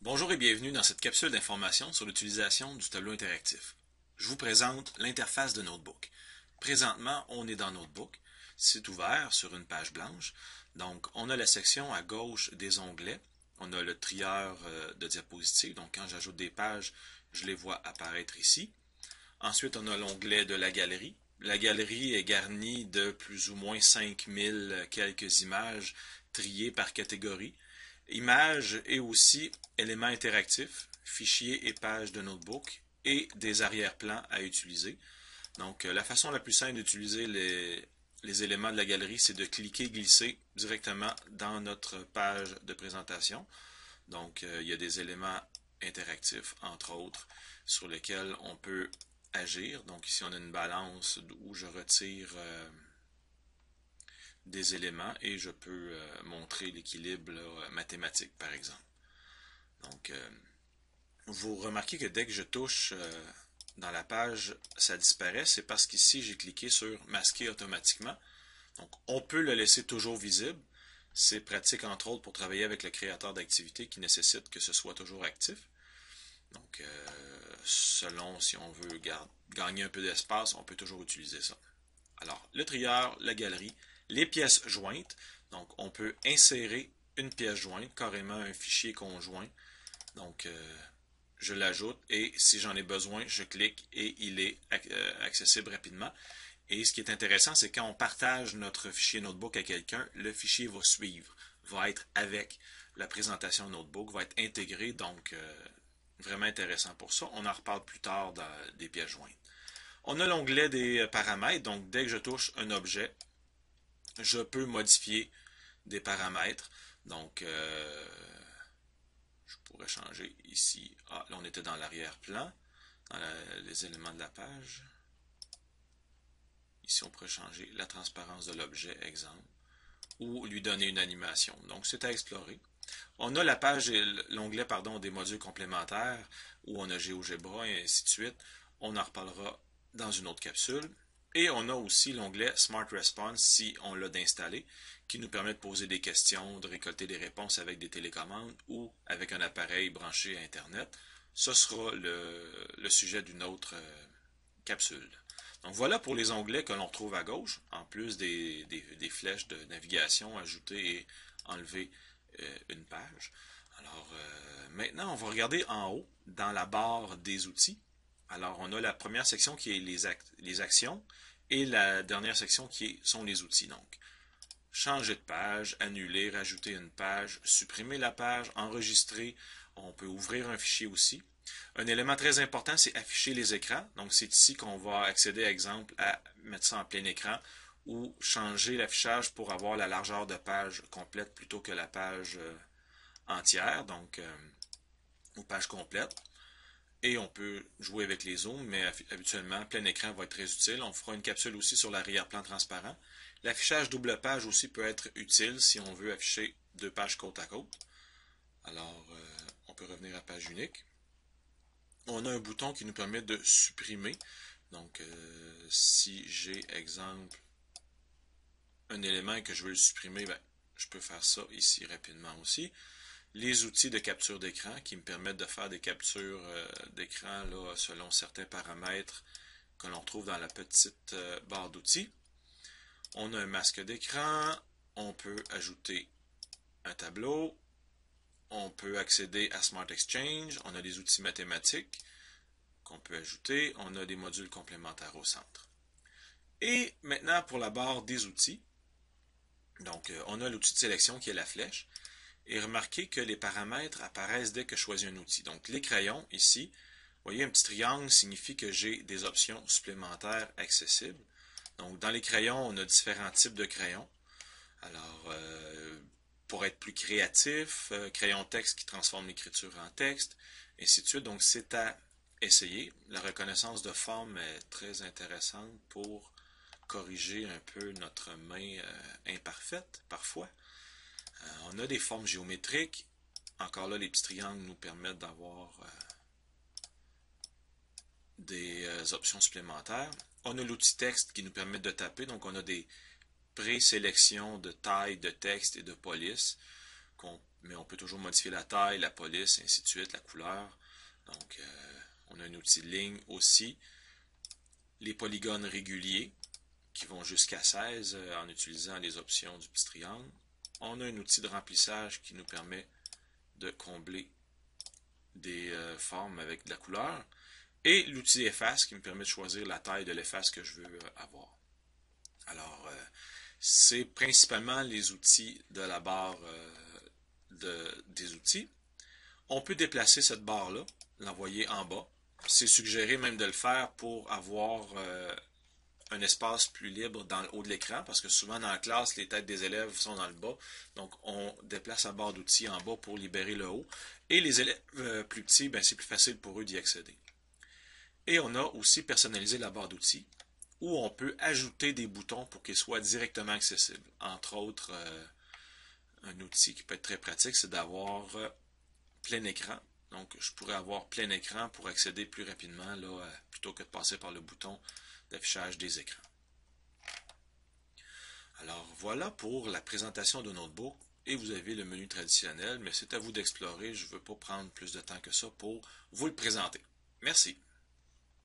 Bonjour et bienvenue dans cette capsule d'information sur l'utilisation du tableau interactif. Je vous présente l'interface de Notebook. Présentement, on est dans Notebook. C'est ouvert sur une page blanche. Donc, on a la section à gauche des onglets. On a le trieur de diapositives. Donc, quand j'ajoute des pages, je les vois apparaître ici. Ensuite, on a l'onglet de la galerie. La galerie est garnie de plus ou moins 5000 quelques images triées par catégorie. Images et aussi éléments interactifs, fichiers et pages de notebook et des arrière-plans à utiliser. Donc, la façon la plus simple d'utiliser les éléments de la galerie, c'est de cliquer, glisser directement dans notre page de présentation. Donc, il y a des éléments interactifs, entre autres, sur lesquels on peut agir. Donc, ici, on a une balance où je retire des éléments et je peux montrer l'équilibre mathématique, par exemple. Donc, vous remarquez que dès que je touche dans la page, ça disparaît. C'est parce qu'ici, j'ai cliqué sur masquer automatiquement. Donc, on peut le laisser toujours visible. C'est pratique, entre autres, pour travailler avec le créateur d'activité qui nécessite que ce soit toujours actif. Donc, selon si on veut gagner un peu d'espace, on peut toujours utiliser ça. Alors, le trieur, la galerie, les pièces jointes. Donc, on peut insérer une pièce jointe, carrément un fichier conjoint. Donc, je l'ajoute et si j'en ai besoin, je clique et il est accessible rapidement. Et ce qui est intéressant, c'est quand on partage notre fichier Notebook à quelqu'un, le fichier va suivre, va être avec la présentation Notebook, va être intégré. Donc, vraiment intéressant pour ça. On en reparle plus tard dans des pièces jointes. On a l'onglet des paramètres. Donc, dès que je touche un objet, je peux modifier des paramètres. Donc, je pourrais changer ici. Ah, là, on était dans l'arrière-plan, dans les éléments de la page. Ici, on pourrait changer la transparence de l'objet, exemple, ou lui donner une animation. Donc, c'est à explorer. On a la page, l'onglet, pardon, des modules complémentaires, où on a GeoGebra et ainsi de suite. On en reparlera dans une autre capsule. Et on a aussi l'onglet Smart Response si on l'a d'installer, qui nous permet de poser des questions, de récolter des réponses avec des télécommandes ou avec un appareil branché à Internet. Ce sera le sujet d'une autre capsule. Donc voilà pour les onglets que l'on retrouve à gauche, en plus des flèches de navigation, ajouter et enlever une page. Alors maintenant, on va regarder en haut, dans la barre des outils. Alors, on a la première section qui est les actions et la dernière section qui sont les outils. Donc, changer de page, annuler, rajouter une page, supprimer la page, enregistrer. On peut ouvrir un fichier aussi. Un élément très important, c'est afficher les écrans. Donc, c'est ici qu'on va accéder, exemple, à mettre ça en plein écran ou changer l'affichage pour avoir la largeur de page complète plutôt que la page entière, donc, ou page complète. Et on peut jouer avec les zooms, mais habituellement, plein écran va être très utile. On fera une capsule aussi sur l'arrière-plan transparent. L'affichage double page aussi peut être utile si on veut afficher deux pages côte à côte. Alors, on peut revenir à page unique. On a un bouton qui nous permet de supprimer. Donc, si j'ai, exemple, un élément et que je veux le supprimer, ben, je peux faire ça ici rapidement aussi. Les outils de capture d'écran qui me permettent de faire des captures d'écran selon certains paramètres que l'on trouve dans la petite barre d'outils. On a un masque d'écran, on peut ajouter un tableau, on peut accéder à Smart Exchange, on a des outils mathématiques qu'on peut ajouter, on a des modules complémentaires au centre. Et maintenant pour la barre des outils, donc on a l'outil de sélection qui est la flèche. Et remarquez que les paramètres apparaissent dès que je choisis un outil. Donc les crayons ici, vous voyez un petit triangle signifie que j'ai des options supplémentaires accessibles. Donc dans les crayons, on a différents types de crayons. Alors pour être plus créatif, crayon texte qui transforme l'écriture en texte, et ainsi de suite. Donc c'est à essayer. La reconnaissance de forme est très intéressante pour corriger un peu notre main imparfaite parfois. On a des formes géométriques. Encore là, les petits triangles nous permettent d'avoir des options supplémentaires. On a l'outil texte qui nous permet de taper. Donc, on a des présélections de taille de texte et de police mais on peut toujours modifier la taille, la police, ainsi de suite, la couleur. Donc, on a un outil de ligne aussi. Les polygones réguliers, qui vont jusqu'à 16 en utilisant les options du petit triangle. On a un outil de remplissage qui nous permet de combler des formes avec de la couleur. Et l'outil efface qui me permet de choisir la taille de l'efface que je veux avoir. Alors, c'est principalement les outils de la barre des outils. On peut déplacer cette barre-là, l'envoyer en bas. C'est suggéré même de le faire pour avoir un espace plus libre dans le haut de l'écran, parce que souvent dans la classe, les têtes des élèves sont dans le bas. Donc, on déplace la barre d'outils en bas pour libérer le haut. Et les élèves plus petits, ben, c'est plus facile pour eux d'y accéder. Et on a aussi personnalisé la barre d'outils, où on peut ajouter des boutons pour qu'ils soient directement accessibles. Entre autres, un outil qui peut être très pratique, c'est d'avoir plein écran. Donc, je pourrais avoir plein écran pour accéder plus rapidement, là, plutôt que de passer par le bouton d'affichage des écrans. Alors, voilà pour la présentation de Notebook. Et vous avez le menu traditionnel, mais c'est à vous d'explorer. Je ne veux pas prendre plus de temps que ça pour vous le présenter. Merci.